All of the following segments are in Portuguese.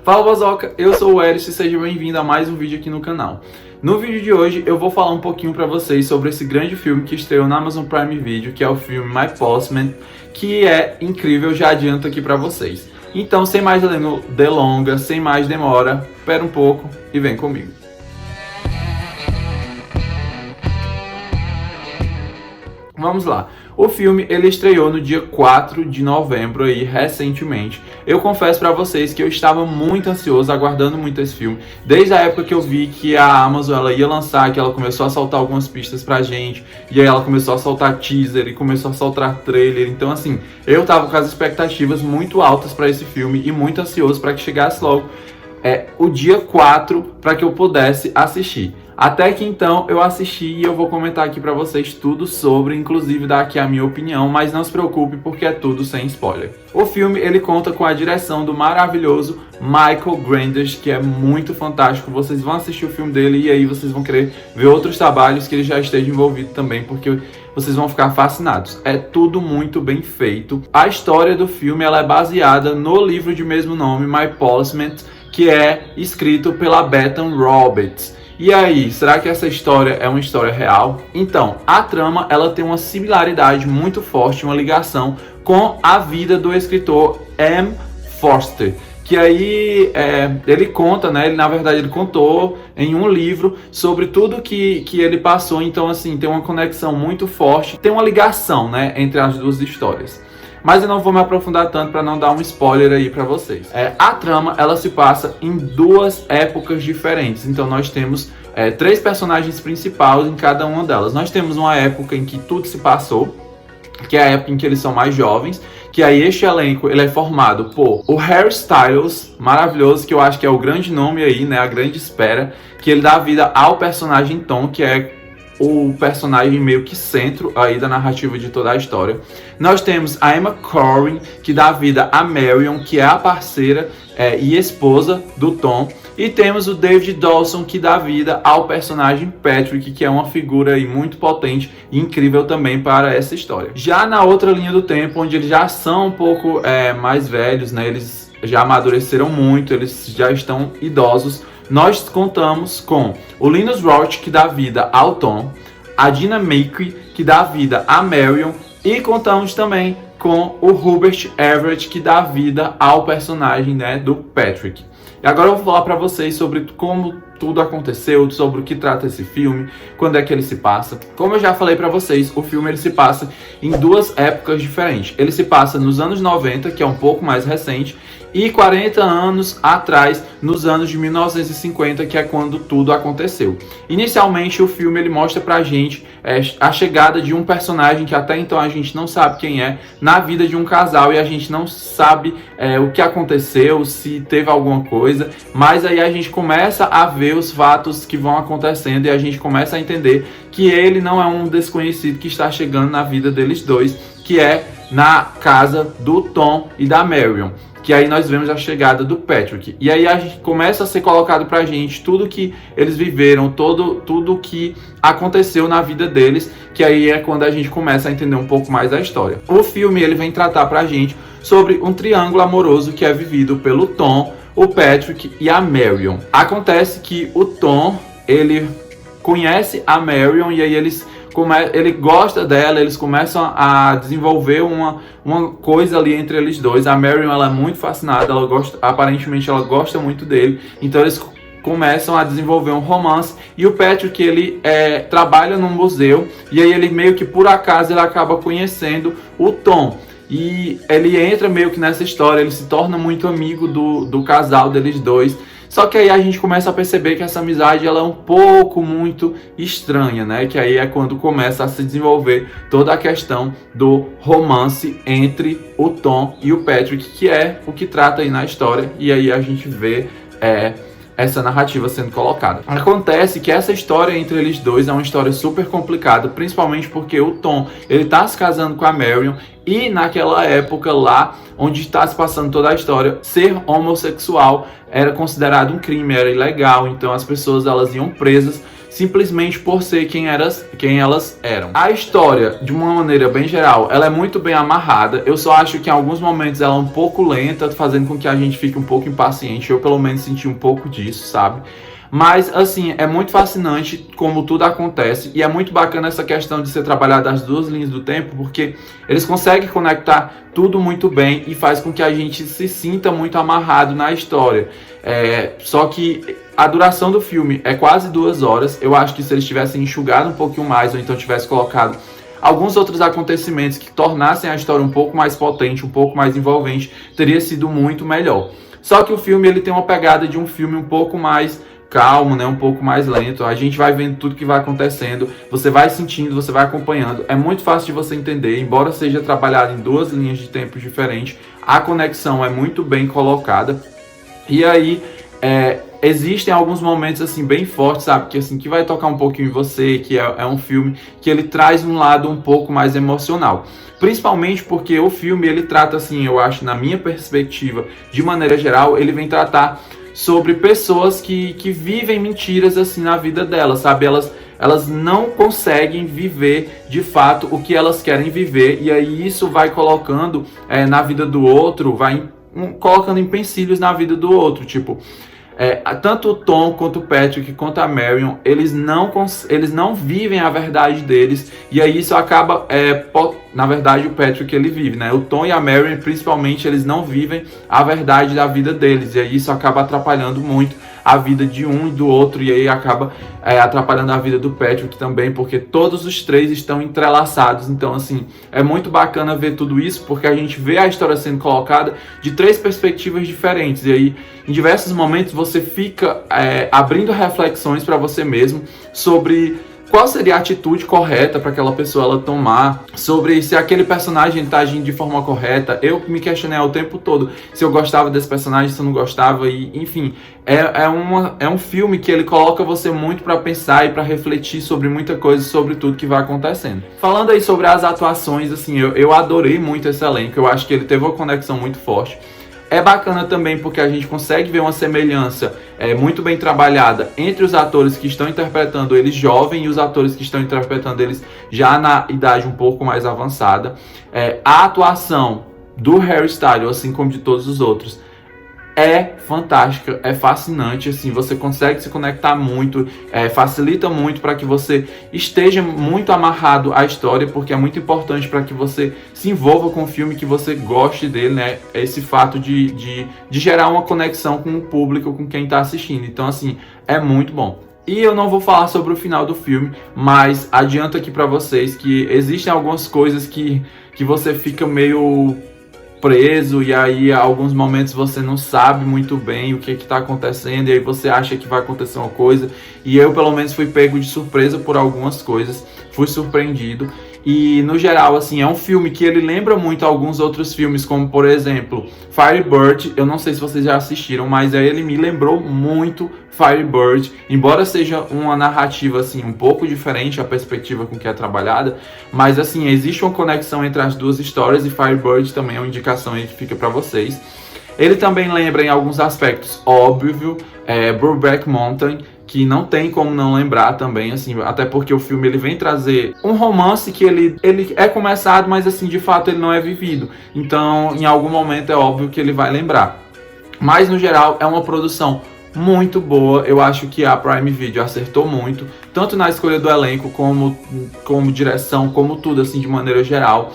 Fala Bozoca, eu sou o Eris e seja bem-vindo a mais um vídeo aqui no canal. No vídeo de hoje eu vou falar um pouquinho pra vocês sobre esse grande filme que estreou na Amazon Prime Video, que é o filme My Postman, que é incrível, já adianto aqui pra vocês. Então, sem mais delongas, sem mais demora, espera um pouco e vem comigo. Vamos lá. O filme ele estreou no dia 4 de novembro aí, recentemente. Eu confesso pra vocês que eu estava muito ansioso, aguardando muito esse filme. Desde a época que eu vi que a Amazon ela ia lançar, que ela começou a soltar algumas pistas pra gente. E aí ela começou a soltar teaser e começou a soltar trailer. Então assim, eu tava com as expectativas muito altas pra esse filme e muito ansioso pra que chegasse logo o dia 4 para que eu pudesse assistir. Até que então eu assisti e eu vou comentar aqui pra vocês tudo sobre, inclusive dar aqui a minha opinião, mas não se preocupe porque é tudo sem spoiler. O filme ele conta com a direção do maravilhoso Michael Grandes, que é muito fantástico. Vocês vão assistir o filme dele e aí vocês vão querer ver outros trabalhos que ele já esteja envolvido também, porque vocês vão ficar fascinados. É tudo muito bem feito. A história do filme ela é baseada no livro de mesmo nome, My Postman, que é escrito pela Bethan Roberts. E aí, será que essa história é uma história real? Então, a trama ela tem uma similaridade muito forte, uma ligação com a vida do escritor M. Forster. Que aí ele conta, né? Ele na verdade ele contou em um livro sobre tudo que ele passou. Então assim, tem uma conexão muito forte, tem uma ligação, né, entre as duas histórias. Mas eu não vou me aprofundar tanto para não dar um spoiler aí para vocês. A trama, ela se passa em duas épocas diferentes. Então nós temos três personagens principais em cada uma delas. Nós temos uma época em que tudo se passou, que é a época em que eles são mais jovens. Que aí este elenco ele é formado por o Harry Styles, maravilhoso, que eu acho que é o grande nome aí, né? A grande espera. Que ele dá vida ao personagem Tom, que é o personagem meio que centro aí da narrativa de toda a história. Nós temos a Emma Corrin, que dá vida a Marion, que é a parceira e esposa do Tom. E temos o David Dawson, que dá vida ao personagem Patrick, que é uma figura aí muito potente e incrível também para essa história. Já na outra linha do tempo, onde eles já são um pouco mais velhos, né? Eles já amadureceram muito, eles já estão idosos. Nós contamos com o Linus Roth, que dá vida ao Tom, a Dina Meeke, que dá vida a Marion, e contamos também com o Hubert Everett, que dá vida ao personagem, né, do Patrick. E agora eu vou falar para vocês sobre como tudo aconteceu, sobre o que trata esse filme, quando é que ele se passa. Como eu já falei para vocês, o filme ele se passa em duas épocas diferentes. Ele se passa nos anos 90, que é um pouco mais recente, e 40 anos atrás, nos anos de 1950, que é quando tudo aconteceu. Inicialmente, o filme ele mostra pra gente a chegada de um personagem que até então a gente não sabe quem é, na vida de um casal, e a gente não sabe o que aconteceu, se teve alguma coisa, mas aí a gente começa a ver os fatos que vão acontecendo e a gente começa a entender que ele não é um desconhecido que está chegando na vida deles dois, que é na casa do Tom e da Marion. Que aí nós vemos a chegada do Patrick. E aí a gente começa a ser colocado pra gente tudo que eles viveram, tudo que aconteceu na vida deles, que aí é quando a gente começa a entender um pouco mais da história. O filme ele vem tratar pra gente sobre um triângulo amoroso que é vivido pelo Tom, o Patrick e a Marion. Acontece que o Tom, ele conhece a Marion e aí ele gosta dela, eles começam a desenvolver uma coisa ali entre eles dois. A Marion ela é muito fascinada, aparentemente ela gosta muito dele, então eles começam a desenvolver um romance. E o Patrick ele trabalha num museu e aí ele meio que por acaso ele acaba conhecendo o Tom. E ele entra meio que nessa história, ele se torna muito amigo do casal deles dois. Só que aí a gente começa a perceber que essa amizade ela é um pouco muito estranha, né? Que aí é quando começa a se desenvolver toda a questão do romance entre o Tom e o Patrick, que é o que trata aí na história. E aí a gente vê essa narrativa sendo colocada. Acontece que essa história entre eles dois é uma história super complicada, principalmente porque o Tom, ele tá se casando com a Marion e naquela época lá, onde está se passando toda a história, ser homossexual era considerado um crime, era ilegal, então as pessoas elas iam presas simplesmente por ser quem elas eram. A história, de uma maneira bem geral, ela é muito bem amarrada. Eu só acho que em alguns momentos ela é um pouco lenta, fazendo com que a gente fique um pouco impaciente. Eu pelo menos senti um pouco disso, sabe? Mas, assim, é muito fascinante como tudo acontece, e é muito bacana essa questão de ser trabalhada as duas linhas do tempo, porque eles conseguem conectar tudo muito bem e faz com que a gente se sinta muito amarrado na história. Só que a duração do filme é quase 2 horas. Eu acho que se eles tivessem enxugado um pouquinho mais, ou então tivessem colocado alguns outros acontecimentos que tornassem a história um pouco mais potente, um pouco mais envolvente, teria sido muito melhor. Só que o filme ele tem uma pegada de um filme um pouco mais calmo, né, um pouco mais lento. A gente vai vendo tudo que vai acontecendo, você vai sentindo, você vai acompanhando. É muito fácil de você entender, embora seja trabalhado em 2 linhas de tempo diferentes, a conexão é muito bem colocada. E aí, existem alguns momentos assim bem fortes, sabe, que assim que vai tocar um pouquinho em você, que é um filme que ele traz um lado um pouco mais emocional. Principalmente porque o filme ele trata assim, eu acho, na minha perspectiva, de maneira geral, ele vem tratar sobre pessoas que vivem mentiras assim na vida delas, sabe? Elas não conseguem viver de fato o que elas querem viver, e aí isso vai colocando na vida do outro, vai colocando empecilhos na vida do outro, tipo... tanto o Tom, quanto o Patrick, quanto a Marion, eles não vivem a verdade deles, e aí isso acaba, na verdade o Patrick ele vive, né? O Tom e a Marion, principalmente, eles não vivem a verdade da vida deles, e aí isso acaba atrapalhando muito a vida de um e do outro, e aí acaba atrapalhando a vida do Patrick também, porque todos os 3 estão entrelaçados. Então, assim, é muito bacana ver tudo isso, porque a gente vê a história sendo colocada de 3 perspectivas diferentes, e aí, em diversos momentos, você fica abrindo reflexões para você mesmo sobre qual seria a atitude correta para aquela pessoa ela tomar, sobre se aquele personagem está agindo de forma correta. Eu me questionei o tempo todo se eu gostava desse personagem, se eu não gostava, e enfim, é um filme que ele coloca você muito para pensar e para refletir sobre muita coisa, sobre tudo que vai acontecendo. Falando aí sobre as atuações, assim, eu adorei muito esse elenco, eu acho que ele teve uma conexão muito forte. É bacana também porque a gente consegue ver uma semelhança muito bem trabalhada entre os atores que estão interpretando eles jovens e os atores que estão interpretando eles já na idade um pouco mais avançada. A atuação do Harry Styles, assim como de todos os outros, é fantástica, é fascinante, assim, você consegue se conectar muito, facilita muito para que você esteja muito amarrado à história, porque é muito importante para que você se envolva com o filme, que você goste dele, né? Esse fato de gerar uma conexão com o público, com quem está assistindo. Então, assim, é muito bom. E eu não vou falar sobre o final do filme, mas adianto aqui para vocês que existem algumas coisas que você fica meio preso, e aí alguns momentos você não sabe muito bem o que está acontecendo, e aí você acha que vai acontecer uma coisa, e eu pelo menos fui pego de surpresa por algumas coisas, fui surpreendido. E no geral, assim, é um filme que ele lembra muito alguns outros filmes, como por exemplo Fire Bird. Eu não sei se vocês já assistiram, mas ele me lembrou muito Fire Bird, embora seja uma narrativa assim um pouco diferente a perspectiva com que é trabalhada, mas assim, existe uma conexão entre as duas histórias, e Fire Bird também é uma indicação aí que fica para vocês. Ele também lembra em alguns aspectos, óbvio, Brokeback Mountain, que não tem como não lembrar também, assim, até porque o filme ele vem trazer um romance que ele é começado, mas assim, de fato ele não é vivido. Então, em algum momento é óbvio que ele vai lembrar. Mas, no geral, é uma produção muito boa. Eu acho que a Prime Video acertou muito, tanto na escolha do elenco, como direção, como tudo, assim, de maneira geral.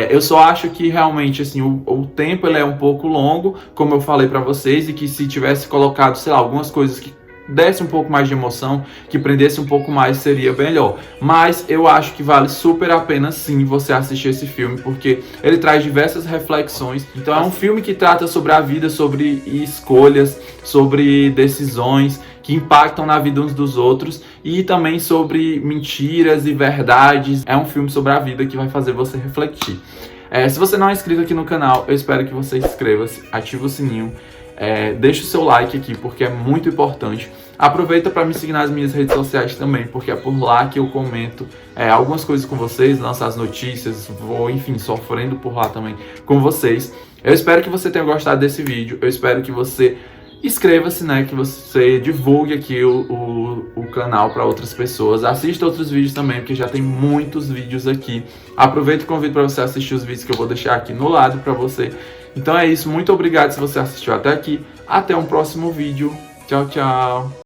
Eu só acho que realmente, assim, o tempo ele é um pouco longo, como eu falei pra vocês, e que se tivesse colocado, sei lá, algumas coisas que desse um pouco mais de emoção, que prendesse um pouco mais, seria melhor. Mas eu acho que vale super a pena sim você assistir esse filme, porque ele traz diversas reflexões. Então é um filme que trata sobre a vida, sobre escolhas, sobre decisões que impactam na vida uns dos outros, e também sobre mentiras e verdades. É um filme sobre a vida que vai fazer você refletir. Se você não é inscrito aqui no canal, eu espero que você se inscreva, ative o sininho, deixa o seu like aqui, porque é muito importante. Aproveita para me seguir nas minhas redes sociais também, porque é por lá que eu comento algumas coisas com vocês, lanço as notícias, vou, enfim, sofrendo por lá também com vocês. Eu espero que você tenha gostado desse vídeo, eu espero que você inscreva-se, né, que você divulgue aqui o canal para outras pessoas. Assista outros vídeos também, porque já tem muitos vídeos aqui. Aproveita e convido para você assistir os vídeos que eu vou deixar aqui no lado para você. Então é isso, muito obrigado se você assistiu até aqui. Até um próximo vídeo. Tchau, tchau.